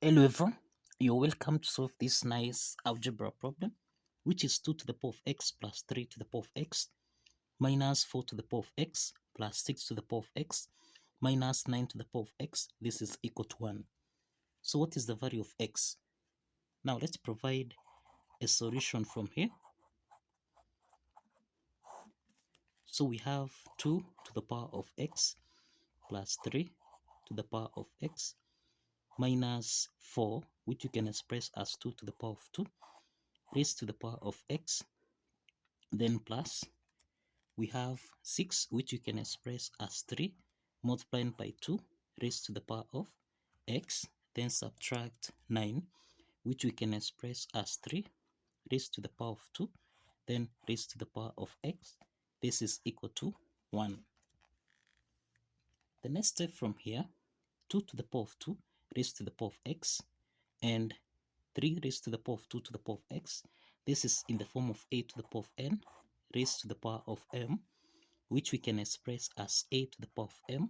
Hello everyone, you're welcome to solve this nice algebra problem, which is 2 to the power of x plus 3 to the power of x minus 4 to the power of x plus 6 to the power of x minus 9 to the power of x. This is equal to 1. So what is the value of x? Now let's provide a solution from here. So we have 2 to the power of x plus 3 to the power of x minus 4, which you can express as 2 to the power of 2 raised to the power of x, then plus we have 6, which you can express as 3 multiplied by 2 raised to the power of x, then subtract 9, which we can express as 3 raised to the power of 2, then raised to the power of x. This is equal to 1. The next step from here, 2 to the power of 2 raised to the power of x and 3 raised to the power of 2 to the power of x. This is in the form of a to the power of n raised to the power of m, which we can express as a to the power of m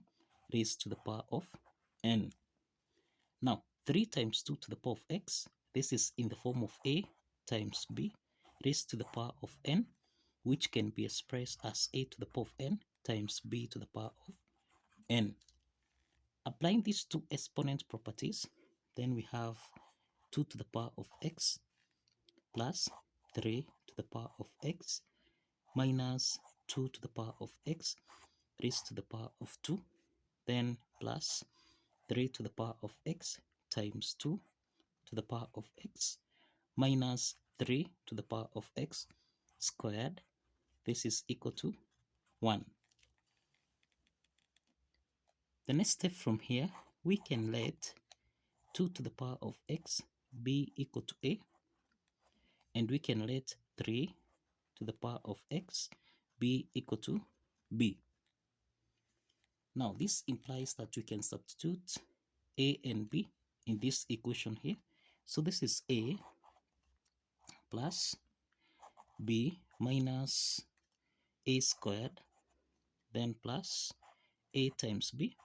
raised to the power of n. Now, 3 times 2 to the power of x, this is in the form of a times b raised to the power of n, which can be expressed as a to the power of n times b to the power of n. Applying these two exponent properties, then we have 2 to the power of x plus 3 to the power of x minus 2 to the power of x raised to the power of 2, then plus 3 to the power of x times 2 to the power of x minus 3 to the power of x squared. This is equal to 1. The next step from here, we can let 2 to the power of x be equal to a, and we can let 3 to the power of x be equal to b. Now this implies that we can substitute a and b in this equation here. So this is a plus b minus a squared, then plus a times b,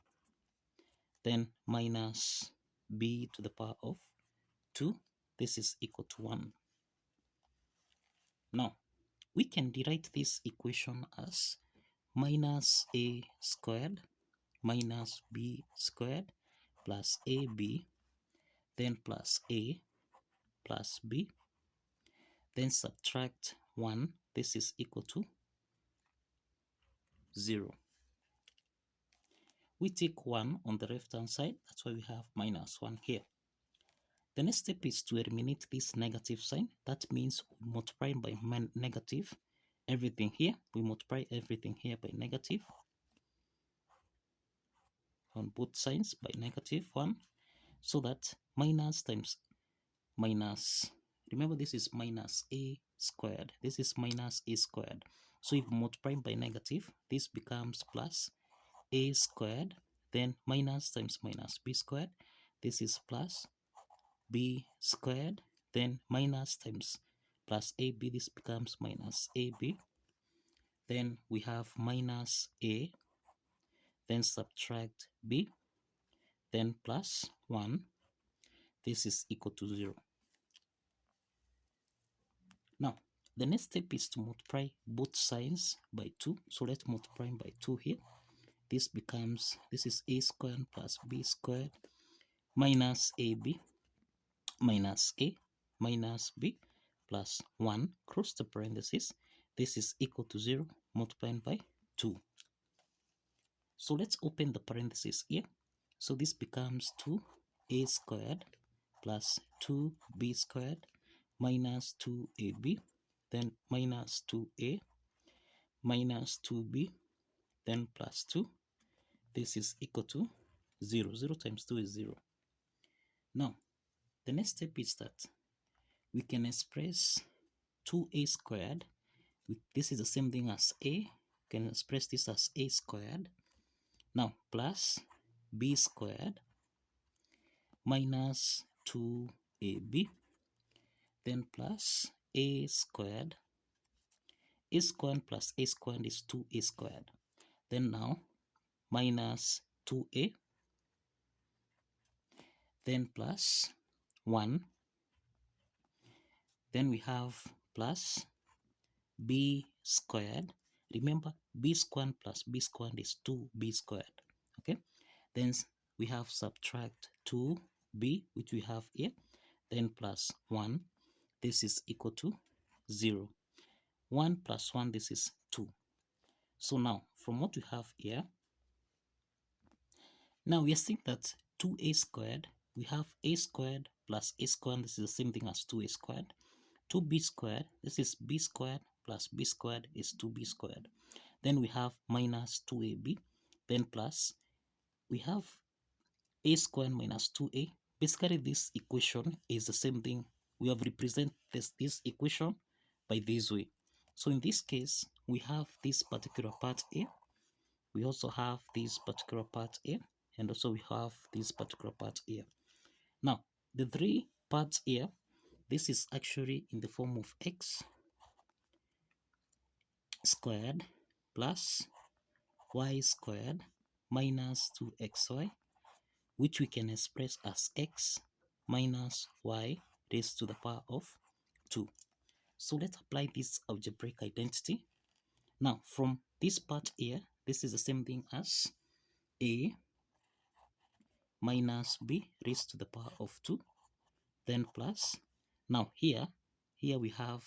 then minus b to the power of 2. This is equal to 1. Now we can rewrite this equation as minus a squared minus b squared plus ab, then plus a plus b, then subtract 1. This is equal to 0. We take 1 on the left hand side, that's why we have minus 1 here. The next step is to eliminate this negative sign. That means we multiply by negative everything here. We multiply everything here by negative on both sides by negative 1, so that minus times minus, remember this is minus a squared, this is minus a squared. So if we multiply by negative, this becomes plus a squared, then minus times minus b squared, this is plus b squared, then minus times plus ab, this becomes minus ab, then we have minus a, then subtract b, then plus 1. This is equal to 0. Now the next step is to multiply both sides by 2. So let's multiply by 2 here. This becomes, this is a squared plus b squared minus ab minus a minus b plus 1, cross the parentheses. This is equal to 0 multiplied by 2. So let's open the parentheses here. So this becomes 2a squared plus 2b squared minus 2ab, then minus 2a minus 2b, then plus 2. This is equal to 0. 0 times 2 is 0. Now the next step is that we can express 2a squared. This is the same thing as a. We can express this as a squared. Now plus b squared minus 2ab, then plus a squared. A squared plus a squared is 2a squared. Then now minus 2a, then plus 1. Then we have plus b squared. Remember, b squared plus b squared is 2b squared. Okay. Then we have subtract 2b, which we have here. Then plus 1. This is equal to 0. 1 plus 1, this is 2. So now, from what we have here, now we are seeing that 2a squared, we have a squared plus a squared, this is the same thing as 2a squared. 2b squared, this is b squared plus b squared is 2b squared. Then we have minus 2ab, then plus, we have a squared minus 2a. Basically, this equation is the same thing. We have represented this equation by this way. So in this case, we have this particular part here. We also have this particular part here. And also we have this particular part here. Now, the three parts here, this is actually in the form of x squared plus y squared minus 2xy, which we can express as x minus y raised to the power of 2. So let's apply this algebraic identity. Now, from this part here, this is the same thing as a minus b raised to the power of 2, then plus. Now here we have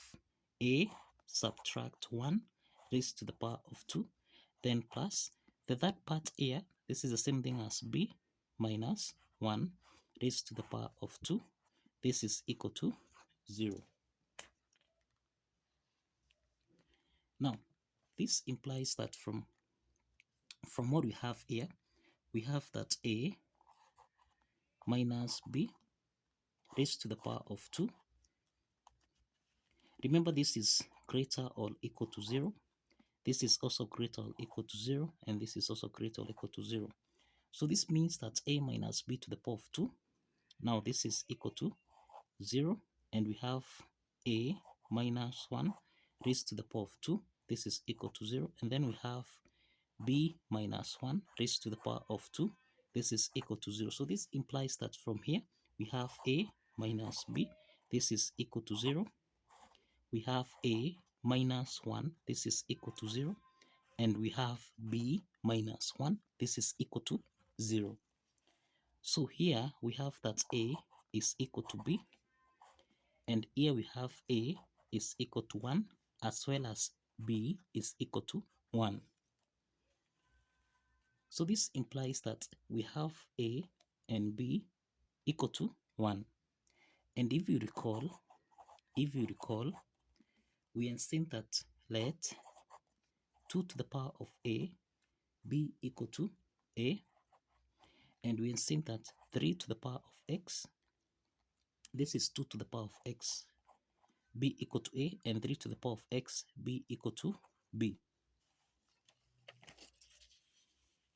a subtract 1 raised to the power of 2, then plus. The third part here, this is the same thing as b minus 1 raised to the power of 2. This is equal to 0. Now, this implies that from what we have here, we have that a minus b raised to the power of 2. Remember, this is greater or equal to 0. This is also greater or equal to 0. And this is also greater or equal to 0. So this means that a minus b to the power of 2. Now this is equal to 0. And we have a minus 1 raised to the power of 2. This is equal to 0. And then we have b minus 1 raised to the power of 2. This is equal to 0. So this implies that from here, we have a minus b. This is equal to 0. We have a minus 1. This is equal to 0. And we have b minus 1. This is equal to 0. So here we have that a is equal to b. And here we have a is equal to 1, as well as b is equal to 1. So this implies that we have a and b equal to 1. And if you recall, we have seen that let 2 to the power of a be equal to a, and we have seen that 3 to the power of x, this is 2 to the power of x, be equal to a, and 3 to the power of x be equal to b.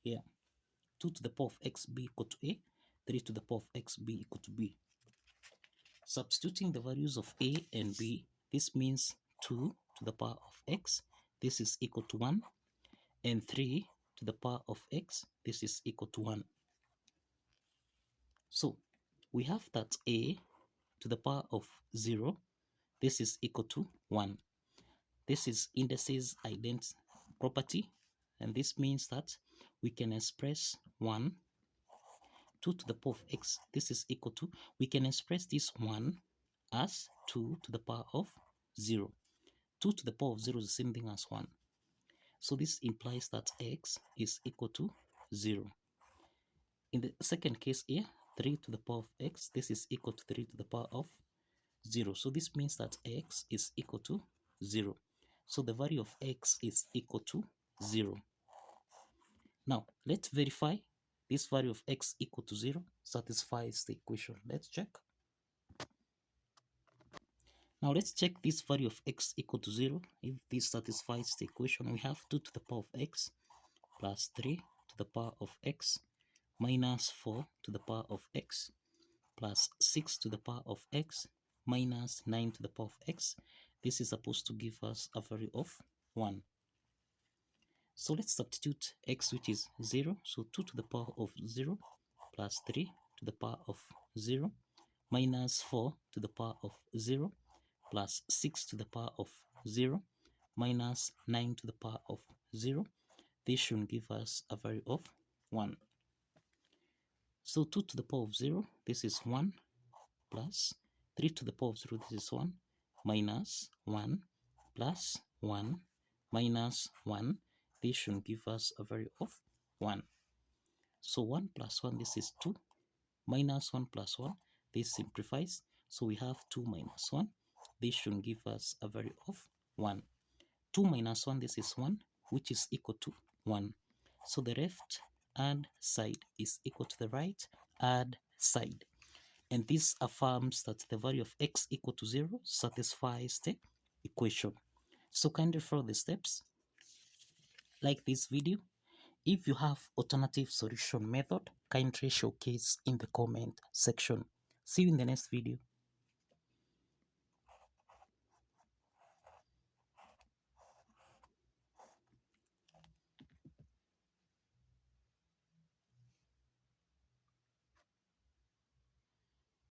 Here, 2 to the power of x be equal to a, 3 to the power of x be equal to b. Substituting the values of a and b, this means 2 to the power of x, this is equal to 1, and 3 to the power of x, this is equal to 1. So we have that a to the power of 0, this is equal to 1. This is indices identity property, and this means that we can express 1, 2 to the power of x, this is equal to, we can express this 1 as 2 to the power of 0. 2 to the power of 0 is the same thing as 1. So this implies that x is equal to 0. In the second case here, 3 to the power of x, this is equal to 3 to the power of 0. So this means that x is equal to 0. So the value of x is equal to 0. Now, let's verify this value of x equal to 0 satisfies the equation. Let's check. Now, let's check this value of x equal to 0. If this satisfies the equation, we have 2 to the power of x plus 3 to the power of x minus 4 to the power of x plus 6 to the power of x minus 9 to the power of x. This is supposed to give us a value of 1. So let's substitute x, which is 0. So 2 to the power of 0 plus 3 to the power of 0 minus 4 to the power of 0 plus 6 to the power of 0 minus 9 to the power of 0. This should give us a value of 1. So 2 to the power of 0, this is 1 plus 3 to the power of 0, this is 1 minus 1 plus 1 minus 1. This should give us a value of 1. So 1 plus 1, this is 2 minus 1 plus 1. This simplifies. So we have 2 minus 1. This should give us a value of 1. 2 minus 1, this is 1, which is equal to 1. So the left hand side is equal to the right hand side. And this affirms that the value of x equal to 0 satisfies the equation. So kindly follow the steps. Like this video. If you have alternative solution method, kindly showcase in the comment section. See you in the next video.